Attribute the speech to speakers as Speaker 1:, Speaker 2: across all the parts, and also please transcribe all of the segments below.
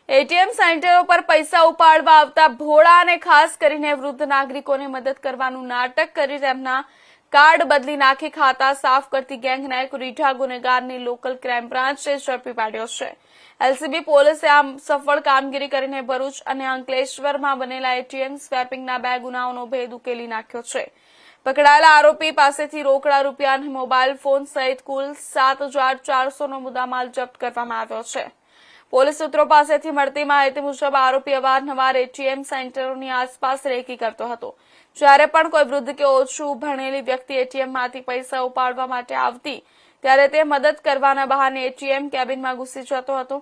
Speaker 1: ATM સેન્ટરો પર પૈસા ઉપાડવા આવતા ભોળા અને ખાસ કરીને વૃદ્ધ નાગરિકોને મદદ કરવાનું નાટક કરી તેમના કાર્ડ બદલી નાખી ખાતા સાફ કરતી ગેંગના એક રીઢા ગુનેગારની લોકલ ક્રાઇમ બ્રાન્ચે ઝડપી પાડ્યો છે। એલસીબી પોલીસે આ સફળ કામગીરી કરીને ભરૂચ અને અંકલેશ્વરમાં બનેલા એટીએમ સ્વેપિંગના 2 ગુનાઓનો ભેદ ઉકેલી નાખ્યો છે। પકડાયેલા આરોપી પાસેથી રોકડા રૂપિયા અને મોબાઈલ ફોન સહિત કુલ 7,400નો મુદ્દામાલ જપ્ત કરવામાં આવ્યો છે। પોલીસ સૂત્રો પાસેથી મળતી માહિતી મુજબ આરોપી અવારનવાર એટીએમ સેન્ટરોની આસપાસ રેકી કરતો હતો। જ્યારે પણ કોઈ વૃદ્ધ કે ઓછું ભણેલી વ્યક્તિ એટીએમમાંથી પૈસા ઉપાડવા માટે આવતી ત્યારે તે મદદ કરવાના બહાને એટીએમ કેબિનમાં ઘૂસી જતો હતો।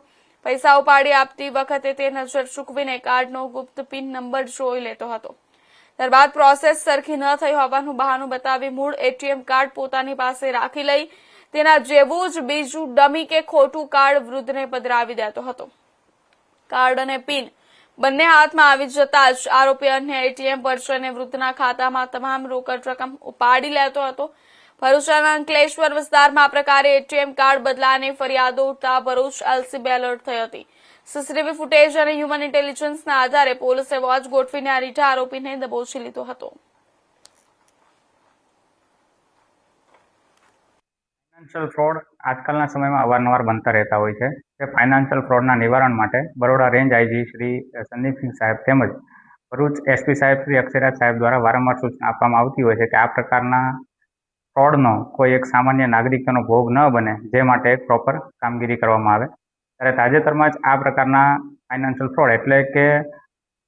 Speaker 1: પૈસા ઉપાડી આપતી વખતે તે નજર ચૂકવીને કાર્ડનો ગુપ્ત પિન નંબર જોઈ લેતો હતો। ત્યારબાદ પ્રોસેસ સરખી ન થઈ હોવાનું બહાનું બતાવી મૂળ એટીએમ કાર્ડ પોતાની પાસે રાખી લઈ તેના જેવું જ બીજું ડમી કે ખોટું કાર્ડ વૃદ્ધને પધરાવી દેતો હતો। કાર્ડ અને પિન બંને હાથમાં આવી જતા જ આરોપી અન્ય એટીએમ પર જઈને વૃદ્ધના ખાતામાં તમામ રોકડ રકમ ઉપાડી લેતો હતો। ભરૂચના અંકલેશ્વર વિસ્તારમાં આ પ્રકારે એટીએમ કાર્ડ બદલાની ફરિયાદો ઉઠતા ભરૂચ એલસીબી એલર્ટ થઈ હતી। સીસીટીવી ફૂટેજ અને હ્યુમન ઇન્ટેલિજન્સના આધારે પોલીસે વોચ ગોઠવીને આ રીઢા આરોપીને દબોચી લીધો હતો।
Speaker 2: ફાઇનાન્શિયલ ફ્રોડ આજકાલના સમયમાં અવારનવાર બનતા રહેતા હોય છે કે ફાઇનાન્શિયલ ફ્રોડના નિવારણ માટે બરોડા રેન્જ આઈજી શ્રી સંદીપસિંહ સાહેબ તેમજ ભરૂચ એસપી સાહેબ શ્રી અક્ષયરાજ સાહેબ દ્વારા વારંવાર સૂચના આપવામાં આવતી હોય છે કે આ પ્રકારના ફ્રોડનો કોઈ એક સામાન્ય નાગરિકનો ભોગ ન બને, જે માટે એક પ્રોપર કામગીરી કરવામાં આવે। ત્યારે તાજેતરમાં જ આ પ્રકારના ફાઇનાન્શિયલ ફ્રોડ એટલે કે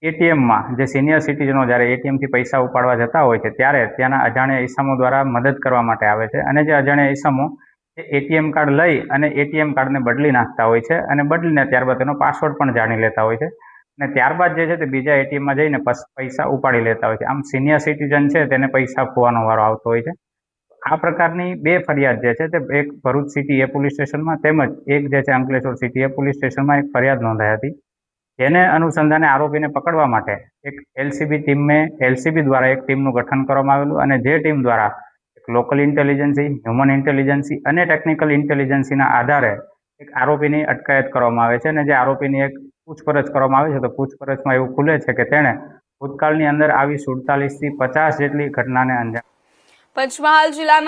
Speaker 2: એટીએમમાં જે સિનિયર સિટીઝનો જ્યારે એટીએમથી પૈસા ઉપાડવા જતા હોય છે ત્યારે ત્યાંના અજાણ્યા ઈસમો દ્વારા મદદ કરવા માટે આવે છે અને જે અજાણ્યા ઈસમો એટીએમ કાર્ડ લઈ અને એટીએમ કાર્ડને બદલી નાખતા હોય છે અને બદલીને ત્યારબાદ તેનો પાસવર્ડ પણ જાણી લેતા હોય છે અને ત્યારબાદ જે છે તે બીજા એટીએમમાં જઈને પૈસા ઉપાડી લેતા હોય છે। આમ સિનિયર સિટીઝન છે તેને પૈસા ખોવાનો વારો આવતો હોય છે। આ પ્રકારની 2 ફરિયાદ જે છે તે એક ભરૂચ સિટી એ પોલીસ સ્ટેશનમાં તેમજ એક જે છે અંકલેશ્વર સિટી એ પોલીસ સ્ટેશનમાં એક ફરિયાદ નોંધાઈ હતી। જેને અનુસંધાને આરોપીને પકડવા માટે એક એલસીબી દ્વારા એક ટીમનું ગઠન કરવામાં આવેલું અને જે ટીમ દ્વારા એક લોકલ ઇન્ટેલિજન્સી, હ્યુમન ઇન્ટેલિજન્સી અને ટેકનિકલ ઇન્ટેલિજન્સીના આધારે એક આરોપીની અટકાયત કરવામાં આવે છે અને જે આરોપીની એક પૂછપરછ કરવામાં આવે છે તો પૂછપરછમાં એવું ખુલે છે કે તેણે ભૂતકાળની અંદર આવી 47 થી 50 જેટલી ઘટનાને અંજામ।
Speaker 1: પંચમહાલ જિલ્લાના